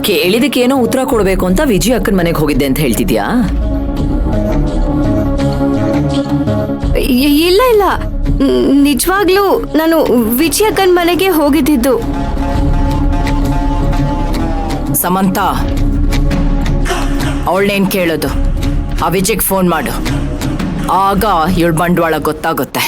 ಕೇಳಿದಕ್ಕೇನೋ ಉತ್ತರ ಕೊಡ್ಬೇಕು ಅಂತ ವಿಜಯ್ ಅಕ್ಕನ ಮನೆಗೆ ಹೋಗಿದ್ದೆ ಅಂತ ಹೇಳ್ತಿದ್ಯಾ? ಇಲ್ಲ ಇಲ್ಲ, ನಿಜವಾಗ್ಲೂ ನಾನು ವಿಜಯ್ ಅಕ್ಕನ ಮನೆಗೆ ಹೋಗಿದ್ದಿದ್ದು. ಸಮಂತ, ಅವಳನ್ನೇನ್ ಕೇಳೋದು? ಆ ವಿಜಯ್ಗೆ ಫೋನ್ ಮಾಡು, ಆಗ ಇವಳ ಬಂಡವಾಳ ಗೊತ್ತಾಗುತ್ತೆ.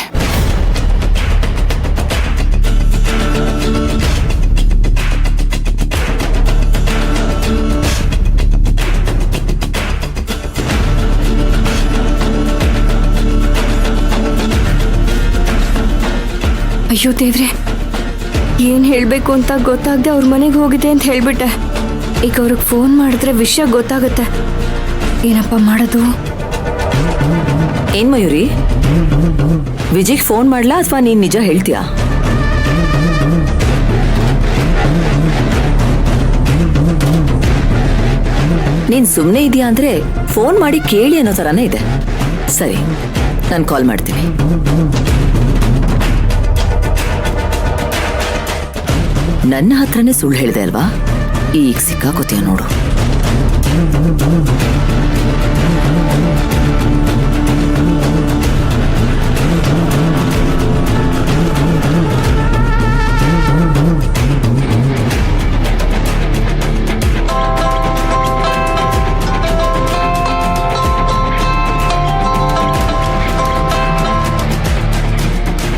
ಅಯ್ಯೋ ದೇವ್ರೆ, ಏನ್ ಹೇಳ್ಬೇಕು ಅಂತ ಗೊತ್ತಾಗದೆ ಅವ್ರ ಮನೆಗೆ ಹೋಗಿದೆ ಅಂತ ಹೇಳ್ಬಿಟ್ಟೆ. ಈಗ ಅವ್ರಿಗೆ ಫೋನ್ ಮಾಡಿದ್ರೆ ವಿಷಯ ಗೊತ್ತಾಗುತ್ತೆ. ಏನಪ್ಪ ಮಾಡೋದು? ಏನ್ ಮಯೂರಿ, ವಿಜಯ್ಗೆ ಫೋನ್ ಮಾಡ್ಲಾ ಅಥವಾ ನೀನ್ ನಿಜ ಹೇಳ್ತೀಯಾ? ನೀನ್ ಸುಮ್ಮನೆ ಇದೆಯಾ ಅಂದ್ರೆ ಫೋನ್ ಮಾಡಿ ಕೇಳಿ ಅನ್ನೋ ತರಾನೇ ಇದೆ. ಸರಿ, ನಾನು ಕಾಲ್ ಮಾಡ್ತೀನಿ. ನನ್ನ ಹತ್ರನೇ ಸುಳ್ಳು ಹೇಳಿದೆ ಅಲ್ವಾ? ಈಗ ಸಿಕ್ಕಾಕೋತೀಯ ನೋಡು.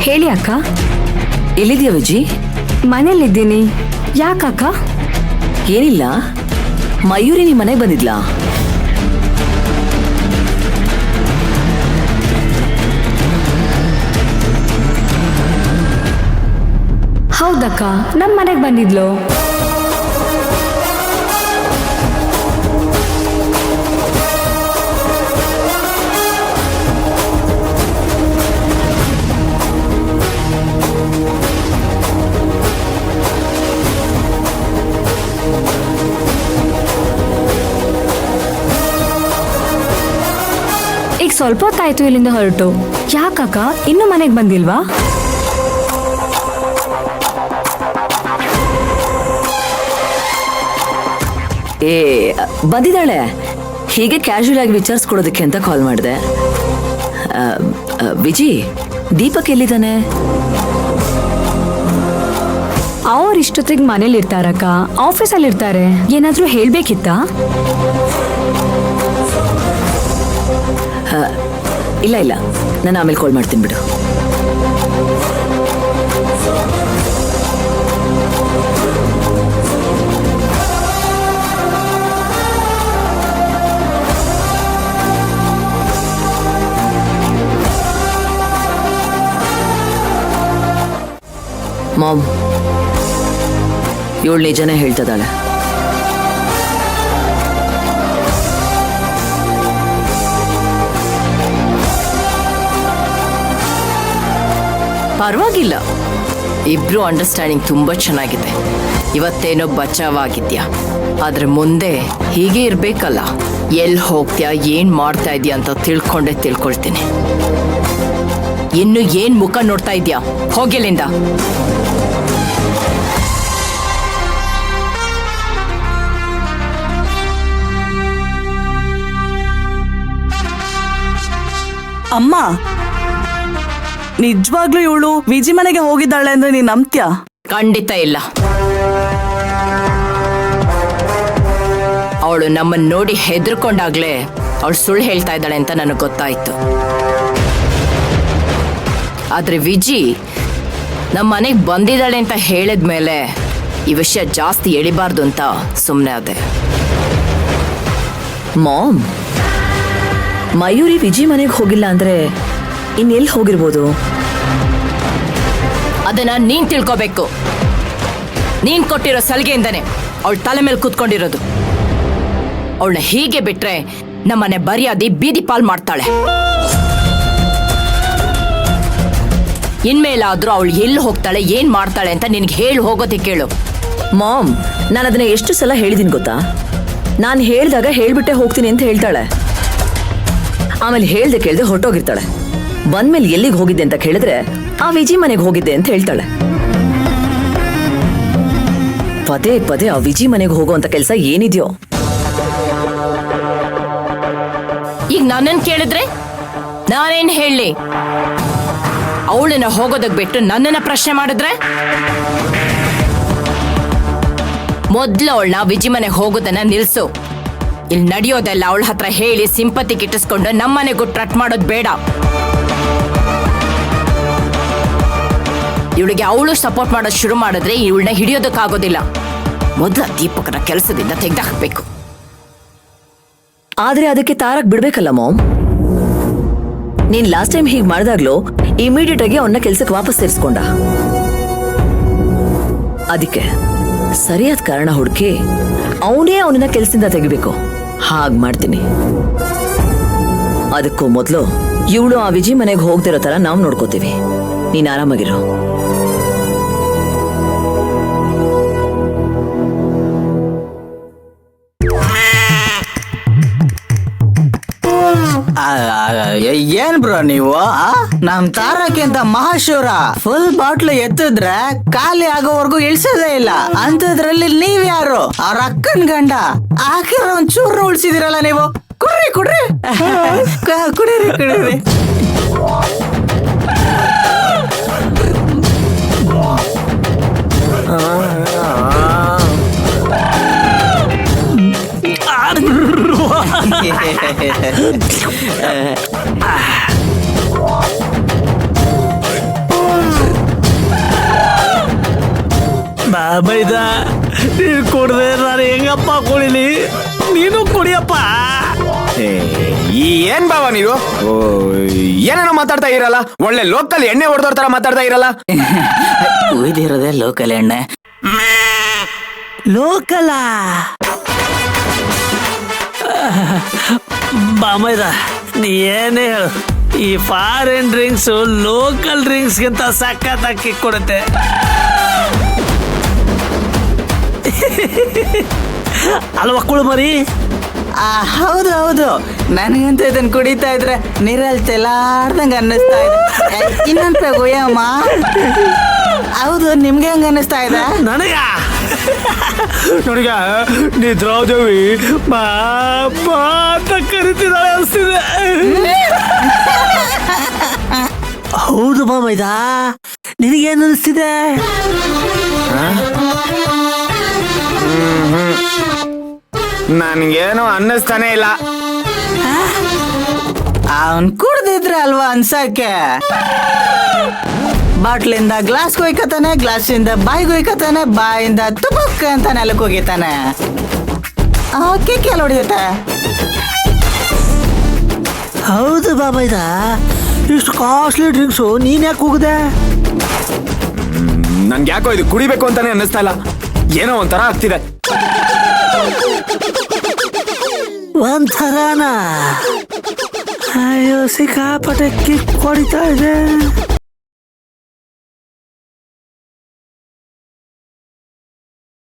ಹೇಳಿ ಅಕ್ಕ. ಎಲ್ಲಿದ್ಯಾ ವಿಜಿ? ಮನೇಲಿದ್ದೀನಿ. ಯಾಕಕ್ಕ? ಏನಿಲ್ಲ, ಮಯೂರಿ ನಿಮ್ಮ ಮನೆಗೆ ಬಂದಿದ್ಲಾ? ಹೌದಕ್ಕ, ನಮ್ಮ ಮನೆಗೆ ಬಂದಿದ್ಲು. ಈಗ ಸ್ವಲ್ಪ ಹೊತ್ತಾಯ್ತು ಇಲ್ಲಿಂದ ಹೊರಟು. ಯಾಕಕ್ಕ ಇನ್ನೂ ಮನೆಗೆ ಬಂದಿಲ್ವಾ? ಬಂದಿದ್ದಾಳೆ. ಹೀಗೆ ಕ್ಯಾಶುಯಲ್ ಆಗಿ ವಿಚಾರಿಸ್ಕೊಡೋದಕ್ಕೆ ಅಂತ ಕಾಲ್ ಮಾಡಿದೆ. ವಿಜಿ, ದೀಪಕ್ ಎಲ್ಲಿದ್ದಾನೆ? ಅವ್ರು ಇಷ್ಟೊತ್ತಿಗೆ ಮನೇಲಿ ಇರ್ತಾರಕ್ಕ, ಆಫೀಸಲ್ಲಿ ಇರ್ತಾರೆ. ಏನಾದ್ರೂ ಹೇಳ್ಬೇಕಿತ್ತಾ? ಇಲ್ಲ ಇಲ್ಲ, ನಾನು ಆಮೇಲೆ ಕಾಲ್ ಮಾಡ್ತೀನಿ ಬಿಡು. ಮಾಮ್, ಇವಳು ನಿಜನೇ ಹೇಳ್ತದಾಳೆ. ಪರವಾಗಿಲ್ಲ, ಇಬ್ರು ಅಂಡರ್ಸ್ಟ್ಯಾಂಡಿಂಗ್ ತುಂಬಾ ಚೆನ್ನಾಗಿದೆ. ಇವತ್ತೇನೋ ಬಚಾವಾಗಿದ್ಯಾ, ಆದ್ರೆ ಮುಂದೆ ಹೀಗೆ ಇರ್ಬೇಕಲ್ಲ. ಎಲ್ಲಿ ಹೋಗ್ತೀಯಾ, ಏನ್ ಮಾಡ್ತಾ ಇದೀಯ ಅಂತ ತಿಳ್ಕೊಳ್ತೀನಿ. ಇನ್ನು ಏನ್ ಮುಖ ನೋಡ್ತಾ ಇದ್ಯಾ? ಹೋಗಿಲ್ಲಿಂದ. ಅಮ್ಮ, ನಿಜವಾಗ್ಲೂ ಇವಳು ವಿಜಿ ಮನೆಗೆ ಹೋಗಿದ್ದಾಳೆ ಅಂದ್ರೆ ನೀನ್ ನಂಬ್ತ್ಯಾ? ಖಂಡಿತ ಇಲ್ಲ. ಅವಳು ನಮ್ಮನ್ನ ನೋಡಿ ಹೆದರ್ಕೊಂಡಾಗ್ಲೇ ಅವಳು ಸುಳ್ಳು ಹೇಳ್ತಾ ಇದ್ದಾಳೆ ಅಂತ ನನಗೆ ಗೊತ್ತಾಯ್ತು. ಆದ್ರೆ ವಿಜಿ ನಮ್ಮ ಮನೆಗೆ ಬಂದಿದ್ದಾಳೆ ಅಂತ ಹೇಳಿದ್ಮೇಲೆ ಈ ವಿಷಯ ಜಾಸ್ತಿ ಎಳಿಬಾರ್ದು ಅಂತ ಸುಮ್ಮನೆ ಆದೆ. ಮಾಮ್, ಮಯೂರಿ ವಿಜಿ ಮನೆಗೆ ಹೋಗಿಲ್ಲ ಅಂದ್ರೆ ಇನ್ನೆಲ್ಲಿ ಹೋಗಿರ್ಬೋದು? ಅದನ್ನ ನೀನ್ ತಿಳ್ಕೋಬೇಕು. ನೀನ್ ಕೊಟ್ಟಿರೋ ಸಲಿಗೆಯಿಂದಾನೆ ಅವಳ ತಲೆ ಮೇಲೆ ಕೂತ್ಕೊಂಡಿರೋದು. ಅವಳನ್ನ ಹೀಗೆ ಬಿಟ್ರೆ ನಮ್ಮನೆ ಬರಿಯಾದಿ ಬೀದಿ ಪಾಲ್ ಮಾಡ್ತಾಳೆ. ಇನ್ಮೇಲಾದ್ರೂ ಅವಳು ಎಲ್ಲಿ ಹೋಗ್ತಾಳೆ, ಏನ್ ಮಾಡ್ತಾಳೆ ಅಂತ ನಿನ್ಗೆ ಹೇಳಿ ಹೋಗೋದೇ ಕೇಳು. ಮಾಮ್, ನಾನು ಅದನ್ನ ಎಷ್ಟು ಸಲ ಹೇಳಿದೀನಿ ಗೊತ್ತಾ? ನಾನು ಹೇಳ್ದಾಗ ಹೇಳ್ಬಿಟ್ಟೆ ಹೋಗ್ತೀನಿ ಅಂತ ಹೇಳ್ತಾಳೆ. ಆಮೇಲೆ ಹೇಳ್ದೆ ಕೇಳ್ದೆ ಹೊರಟೋಗಿರ್ತಾಳೆ. ಬಂದ್ಮೇಲೆ ಎಲ್ಲಿಗೆ ಹೋಗಿದ್ದೆ ಅಂತ ಕೇಳಿದ್ರೆ ಆ ವಿಜಿ ಮನೆಗೆ ಹೋಗಿದ್ದೆ ಅಂತ ಹೇಳ್ತಾಳೆ. ಪದೇ ಪದೇ ಆ ವಿಜಿ ಮನೆಗೆ ಹೋಗುವಂತ ಕೆಲಸ ಏನಿದ್ಯೋ. ಈಗ ನನ್ನನ್ ಕೇಳಿದ್ರೆ ನಾನೇನ್ ಹೇಳಿ? ಅವಳನ್ನ ಹೋಗೋದಕ್ ಬಿಟ್ಟು ನನ್ನನ್ನ ಪ್ರಶ್ನೆ ಮಾಡಿದ್ರೆ? ಮೊದ್ಲು ಅವಳನ್ನ ವಿಜಿ ಮನೆಗೆ ಹೋಗೋದನ್ನ ನಿಲ್ಸು. ಇಲ್ಲಿ ನಡೆಯೋದೆಲ್ಲ ಅವಳ ಹತ್ರ ಹೇಳಿ ಸಿಂಪತಿ ಕಿಟ್ಟಿಸ್ಕೊಂಡು ನಮ್ಮನೆ ಗುಟ್ರಟ್ ಮಾಡೋದ್ ಬೇಡ. ಇವಳಿಗೆ ಅವಳು ಸಪೋರ್ಟ್ ಮಾಡೋದು ಶುರು ಮಾಡಿದ್ರೆ ಇವಳನ್ನ ಹಿಡಿಯೋದಕ್ಕಾಗೋದಿಲ್ಲ. ಮೊದಲ ದೀಪಕನ ಕೆಲಸದಿಂದ ತೆಗೆದಾಕ್ಬೇಕು. ಆದ್ರೆ ಅದಕ್ಕೆ ತಾರಕ್ ಬಿಡ್ಬೇಕಲ್ಲ ಮಾಮ್. ನೀನ್ ಲಾಸ್ಟ್ ಟೈಮ್ ಹೀಗ್ ಮಾಡಿದಾಗ್ಲೂ ಇಮಿಡಿಯೇಟ್ ಆಗಿ ಅವನ್ನ ಕೆಲ್ಸಕ್ಕೆ ವಾಪಸ್ ಸೇರಿಸ್ಕೊಂಡ. ಅದಕ್ಕೆ ಸರಿಯಾದ ಕಾರಣ ಹುಡುಕಿ ಅವನೇ ಅವನನ್ನ ಕೆಲ್ಸದಿಂದ ತೆಗಿಬೇಕು. ಹಾಗ್ ಮಾಡ್ತೀನಿ. ಅದಕ್ಕೂ ಮೊದ್ಲು ಇವಳು ಆ ವಿಜಿ ಮನೆಗೆ ಹೋಗ್ದಿರೋ ತರ ನಾವ್ ನೋಡ್ಕೋತೀವಿ. ನೀನ್ ಆರಾಮಾಗಿರೋ. ಏನ್ ಬ್ರೋ ನೀವು ನಮ್ ತಾರಕ್ಕಿಂತ ಮಹಾಶೂರ. ಫುಲ್ ಬಾಟ್ಲು ಎತ್ತಿದ್ರೆ ಖಾಲಿ ಆಗೋವರೆಗೂ ಇಳಿಸೋದೇ ಇಲ್ಲ. ಅಂತದ್ರಲ್ಲಿ ನೀವ್ ಯಾರು? ಅವ್ರ ಅಕ್ಕನ್ ಗಂಡ. ಆಕಿರ ಒಂದ್ ಚೂರು ಉಳಿಸಿದಿರಲ್ಲ ನೀವು. ಕುಡ್ರಿ ಕುಡ್ರಿ ಕುಡೀರಿ ಕುಡೀರಿ. ಬೈದ ನೀನು ಕುಡ್ದೆ ನಾನು ಹೆಂಗಪ್ಪ ಕುಡಿಲಿ? ನೀನು ಕುಡಿಯಪ್ಪ. ಏನ್ ಬಾವ ನೀವು ಏನೇನೋ ಮಾತಾಡ್ತಾ ಇರಲ್ಲ. ಒಳ್ಳೆ ಲೋಕಲ್ ಎಣ್ಣೆ ಹೊಡೆದೋರ್ ತರ ಮಾತಾಡ್ತಾ ಇರಲ್ಲ. ಉಯ್ದಿರೋದೇ ಲೋಕಲ್ ಎಣ್ಣೆ. ಲೋಕಲ ಬಾಮೈದ ನೀ ಏನೇ ಹೇಳು, ಈ ಫಾರಿನ್ ಡ್ರಿಂಕ್ಸ್ ಲೋಕಲ್ ಡ್ರಿಂಕ್ಸ್ಗಿಂತ ಸಖತ್ತಾಗಿ ಕಿಕ್ ಕೊಡುತ್ತೆ. ಅಲ್ವಾ ಕುಳು ಮರಿ? ಹೌದು ಹೌದು, ನನಗಂತೂ ಇದನ್ನ ಕುಡಿತಾ ಇದ್ರೆ ನೀರಲ್ಲಿ ತೆಲಾಡ್ದಂಗ ಅನ್ನಿಸ್ತಾ ಇದೆ. ಇನ್ನೊಂದ್ ಪೆಗೋಯಮ್ಮ. ಹೌದು, ನಿಮ್ಗೆ ಹೆಂಗ ಅನ್ನಿಸ್ತಾ ಇದೆ? ನನಗ ನಿದ್ರಾದೇವಿ ಮಾಮ ಅಂತ ಕರಿತಿದ್ದಾಳೆ ಅನಿಸ್ತಿದೆ. ಹೌದು ಮಾಮೈದ, ನಿನಗೇನು ಅನಿಸ್ತಿದೆ? ನನ್ಗೇನು ಅನ್ನಿಸ್ತಾನೆ ಇಲ್ಲ. ಅವನ್ ಕುಡ್ದಿದ್ರೆ ಅಲ್ವಾ ಅನ್ಸಕ್ಕೆ. ಬಾಟ್ಲಿಂದ ಗ್ಲಾಸ್ ಕೊಯ್ಕತಾನೆ, ಗ್ಲಾಸಿಂದ ಬಾಯಿಗೆ ಹೋಯ್ಕತಾನೆ, ಬಾಯಿಂದ ತುಬುಕ್ ಅಂತ ನೆಲಕ್ಕೆ ಹೋಗಿತಾನೆ. ಕೆಲ ಹೊಡಿಯುತ್ತೆ. ಹೌದು ಬಾಬೈದ, ಇಷ್ಟು ಕಾಸ್ಟ್ಲಿ ಡ್ರಿಂಕ್ಸು ನೀನ್ ಯಾಕೆ ಹೋಗುದೆ? ನನ್ಗೆ ಯಾಕೋ ಇದು ಕುಡಿಬೇಕು ಅಂತಾನೆ ಅನ್ನಿಸ್ತಾ ಇಲ್ಲ. ಏನೋ ಒಂಥರ ಆಗ್ತಿದೆ. ಒಂಥರನಾ? ಅಯ್ಯೋ, ಸಿಕ್ಕಾಪಟ್ಟೆ ಕಿಕ್ ಹೊಡಿತಾ ಇದೆ.